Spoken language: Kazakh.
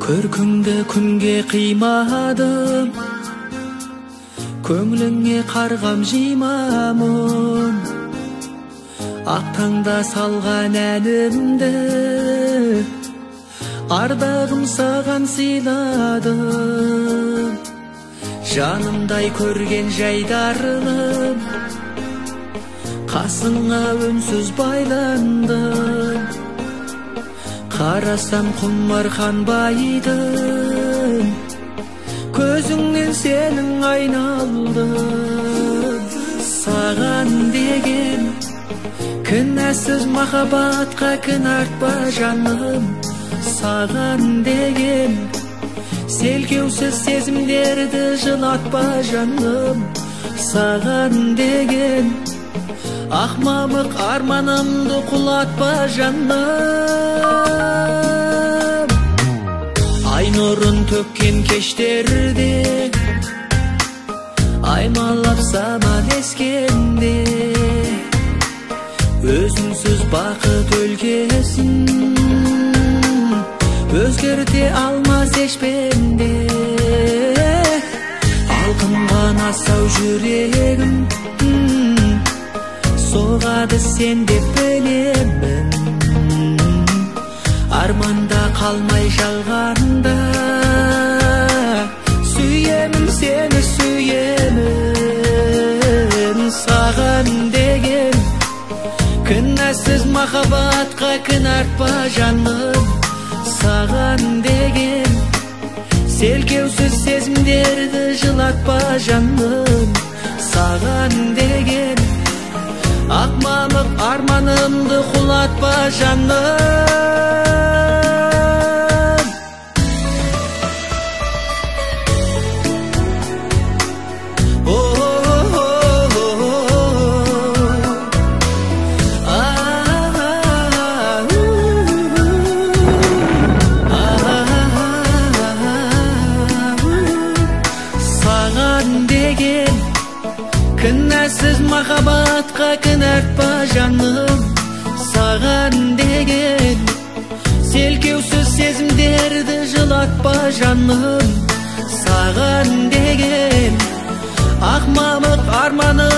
Көркіңді күнге қимадым, көңіліңе қарғам жимамын. Ақ таңда салған әнімді ардағым саған сыйладым. Жанымдай көрген жайдарым, қасыңа үнсіз байландым. Қарасам құмархан байдым, көзіңнен сенің айналдым. Саған деген кінәсіз махаббатқа кін артпа жаным. Саған деген селкеусіз сезімдерді жылатпа жаным. Саған деген ақ мамық арманымды құлатпа жаным. Ай нұрын төккен кештерде аймалап саман ескенде, өзіңсіз бақыт өлкесін өзгерте алмас ешпенде. Алқынған асау жүрегім соғады сен деп білемін. Арманда қалмай жалғанда сүйемін сені сүйемін. Саған деген кінәсіз махаббатқа кін артпа жаным. Саған деген селкеусіз сезімдерді жылатпа жаным. Саған деген ақ мамық арманымды құлатпа жаным. Саған деген кінәсіз махаббатқа кін артпа жаным. Саған деген селкеусіз сезімдерді жылатпа жаным. Саған деген ақ мамық арманы